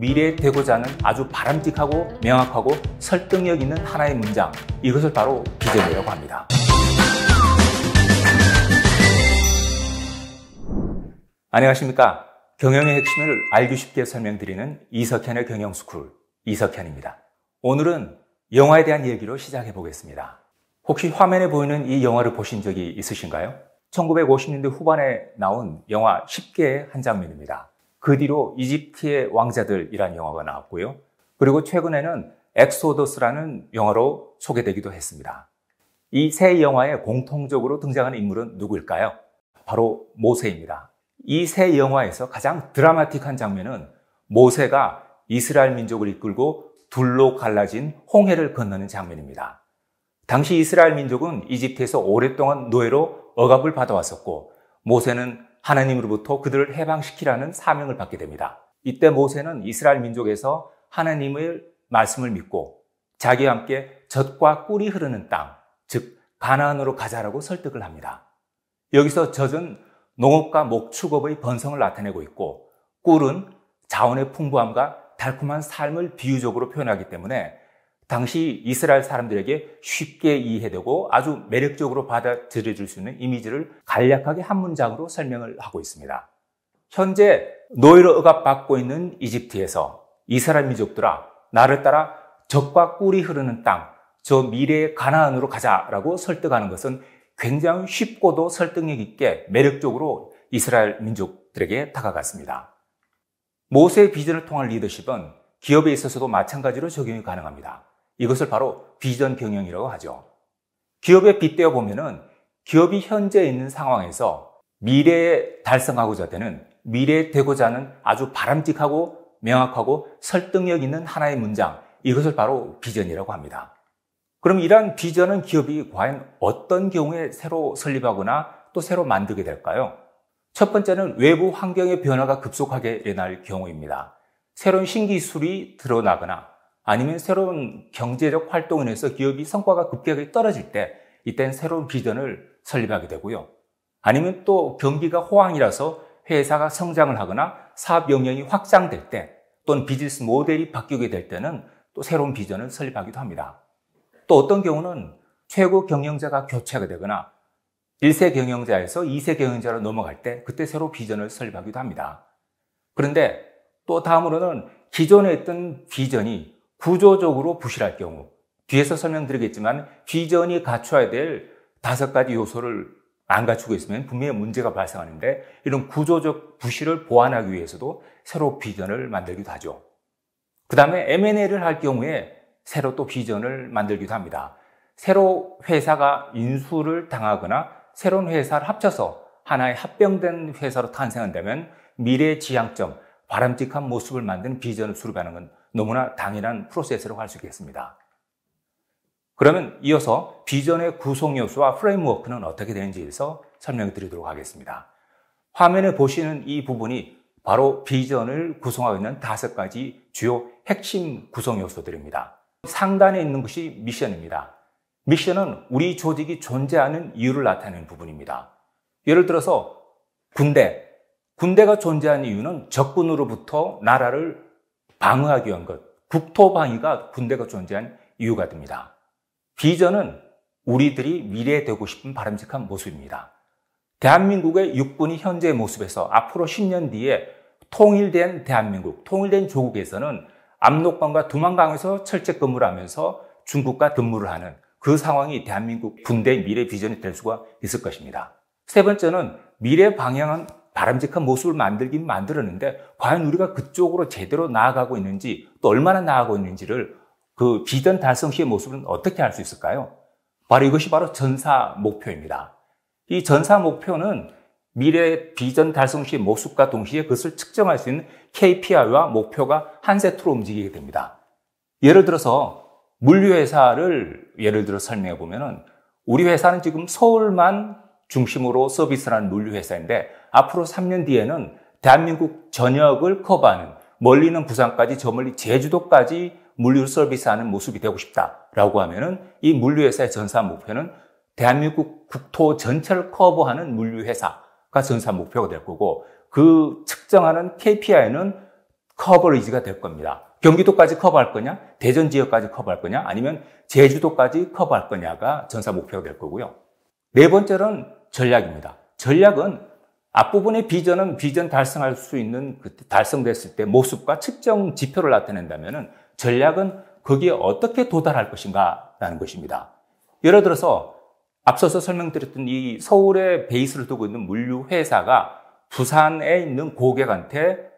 미래에 되고자 하는 아주 바람직하고 명확하고 설득력 있는 하나의 문장, 이것을 바로 비전이라고 합니다. 안녕하십니까. 경영의 핵심을 알기 쉽게 설명드리는 이석현의 경영스쿨, 이석현입니다. 오늘은 영화에 대한 얘기로 시작해 보겠습니다. 혹시 화면에 보이는 이 영화를 보신 적이 있으신가요? 1950년대 후반에 나온 영화 10개의 한 장면입니다. 그 뒤로 이집트의 왕자들이라는 영화가 나왔고요. 그리고 최근에는 엑소더스라는 영화로 소개되기도 했습니다. 이 세 영화에 공통적으로 등장하는 인물은 누구일까요? 바로 모세입니다. 이 세 영화에서 가장 드라마틱한 장면은 모세가 이스라엘 민족을 이끌고 둘로 갈라진 홍해를 건너는 장면입니다. 당시 이스라엘 민족은 이집트에서 오랫동안 노예로 억압을 받아왔었고 모세는 하나님으로부터 그들을 해방시키라는 사명을 받게 됩니다. 이때 모세는 이스라엘 민족에서 하나님의 말씀을 믿고 자기와 함께 젖과 꿀이 흐르는 땅, 즉 가나안으로 가자라고 설득을 합니다. 여기서 젖은 농업과 목축업의 번성을 나타내고 있고 꿀은 자원의 풍부함과 달콤한 삶을 비유적으로 표현하기 때문에 당시 이스라엘 사람들에게 쉽게 이해되고 아주 매력적으로 받아들여질 수 있는 이미지를 간략하게 한 문장으로 설명을 하고 있습니다. 현재 노예로 억압받고 있는 이집트에서 이스라엘 민족들아, 나를 따라 젖과 꿀이 흐르는 땅, 저 미래의 가나안으로 가자라고 설득하는 것은 굉장히 쉽고도 설득력 있게 매력적으로 이스라엘 민족들에게 다가갔습니다. 모세의 비전을 통한 리더십은 기업에 있어서도 마찬가지로 적용이 가능합니다. 이것을 바로 비전 경영이라고 하죠. 기업에 빗대어 보면은 기업이 현재 있는 상황에서 미래에 달성하고자 되는, 미래에 되고자 하는 아주 바람직하고 명확하고 설득력 있는 하나의 문장, 이것을 바로 비전이라고 합니다. 그럼 이러한 비전은 기업이 과연 어떤 경우에 새로 설립하거나 또 새로 만들게 될까요? 첫 번째는 외부 환경의 변화가 급속하게 일어날 경우입니다. 새로운 신기술이 드러나거나 아니면 새로운 경제적 활동을 인해서 기업이 성과가 급격하게 떨어질 때 이때는 새로운 비전을 설립하게 되고요. 아니면 또 경기가 호황이라서 회사가 성장을 하거나 사업 영역이 확장될 때 또는 비즈니스 모델이 바뀌게 될 때는 또 새로운 비전을 설립하기도 합니다. 또 어떤 경우는 최고 경영자가 교체가 되거나 1세 경영자에서 2세 경영자로 넘어갈 때 그때 새로 비전을 설립하기도 합니다. 그런데 또 다음으로는 기존에 있던 비전이 구조적으로 부실할 경우, 뒤에서 설명드리겠지만 비전이 갖춰야 될 5가지 요소를 안 갖추고 있으면 분명히 문제가 발생하는데 이런 구조적 부실을 보완하기 위해서도 새로 비전을 만들기도 하죠. 그 다음에 M&A를 할 경우에 새로 또 비전을 만들기도 합니다. 새로 회사가 인수를 당하거나 새로운 회사를 합쳐서 하나의 합병된 회사로 탄생한다면 미래의 지향점, 바람직한 모습을 만드는 비전을 수립하는 건 너무나 당연한 프로세스라고 할 수 있겠습니다. 그러면 이어서 비전의 구성 요소와 프레임워크는 어떻게 되는지에 대해서 설명을 드리도록 하겠습니다. 화면에 보시는 이 부분이 바로 비전을 구성하고 있는 5가지 주요 핵심 구성 요소들입니다. 상단에 있는 것이 미션입니다. 미션은 우리 조직이 존재하는 이유를 나타내는 부분입니다. 예를 들어서 군대가 존재하는 이유는 적군으로부터 나라를 방어하기 위한 것, 국토방위가 군대가 존재한 이유가 됩니다. 비전은 우리들이 미래에 되고 싶은 바람직한 모습입니다. 대한민국의 육군이 현재의 모습에서 앞으로 10년 뒤에 통일된 대한민국, 통일된 조국에서는 압록강과 두만강에서 철책 근무를 하면서 중국과 근무를 하는 그 상황이 대한민국 군대의 미래 비전이 될 수가 있을 것입니다. 세 번째는 미래 방향은 바람직한 모습을 만들긴 만들었는데 과연 우리가 그쪽으로 제대로 나아가고 있는지 또 얼마나 나아가고 있는지를 그 비전 달성 시의 모습은 어떻게 알 수 있을까요? 바로 이것이 바로 전사 목표입니다. 이 전사 목표는 미래 비전 달성 시의 모습과 동시에 그것을 측정할 수 있는 KPI와 목표가 한 세트로 움직이게 됩니다. 예를 들어서 물류회사를 설명해 보면은 우리 회사는 지금 서울만 중심으로 서비스를 하는 물류회사인데 앞으로 3년 뒤에는 대한민국 전역을 커버하는 멀리는 부산까지 저 멀리 제주도까지 물류 서비스하는 모습이 되고 싶다라고 하면은 이 물류회사의 전사 목표는 대한민국 국토 전체를 커버하는 물류회사가 전사 목표가 될 거고 그 측정하는 KPI는 커버리지가 될 겁니다. 경기도까지 커버할 거냐, 대전 지역까지 커버할 거냐, 아니면 제주도까지 커버할 거냐가 전사 목표가 될 거고요. 네 번째는 전략입니다. 전략은 앞부분의 비전은 비전 달성할 수 있는 달성됐을 때 모습과 측정 지표를 나타낸다면 전략은 거기에 어떻게 도달할 것인가라는 것입니다. 예를 들어서 앞서서 설명드렸던 이 서울에 베이스를 두고 있는 물류 회사가 부산에 있는 고객한테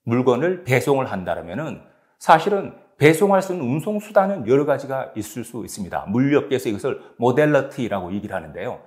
물건을 배송을 한다면은 사실은 배송할 수 있는 운송 수단은 여러 가지가 있을 수 있습니다. 물류업계에서 이것을 모델러티라고 얘기를 하는데요.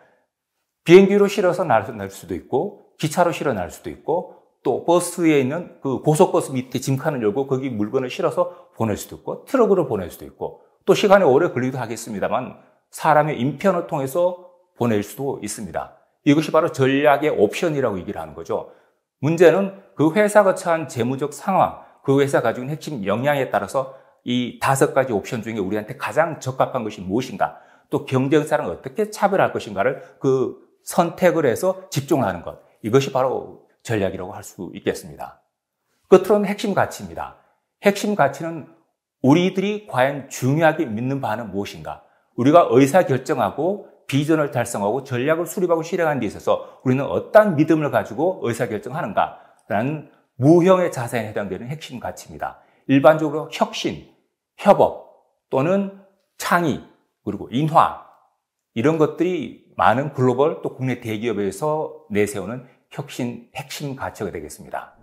비행기로 실어서 날 수도 있고, 기차로 실어 날 수도 있고, 또 버스에 있는 그 고속버스 밑에 짐칸을 열고 거기 물건을 실어서 보낼 수도 있고, 트럭으로 보낼 수도 있고, 또 시간이 오래 걸리기도 하겠습니다만 사람의 인편을 통해서 보낼 수도 있습니다. 이것이 바로 전략의 옵션이라고 얘기를 하는 거죠. 문제는 그 회사가 처한 재무적 상황, 그 회사가 가지고 있는 핵심 역량에 따라서 이 5가지 옵션 중에 우리한테 가장 적합한 것이 무엇인가, 또 경쟁사랑 어떻게 차별할 것인가를 그 선택을 해서 집중을 하는 것, 이것이 바로 전략이라고 할 수 있겠습니다. 끝으로는 핵심 가치입니다. 핵심 가치는 우리들이 과연 중요하게 믿는 바는 무엇인가, 우리가 의사결정하고 비전을 달성하고 전략을 수립하고 실행하는 데 있어서 우리는 어떠한 믿음을 가지고 의사결정하는가라는 무형의 자산에 해당되는 핵심 가치입니다. 일반적으로 혁신, 협업 또는 창의, 그리고 인화, 이런 것들이 많은 글로벌 또 국내 대기업에서 내세우는 핵심 가치가 되겠습니다.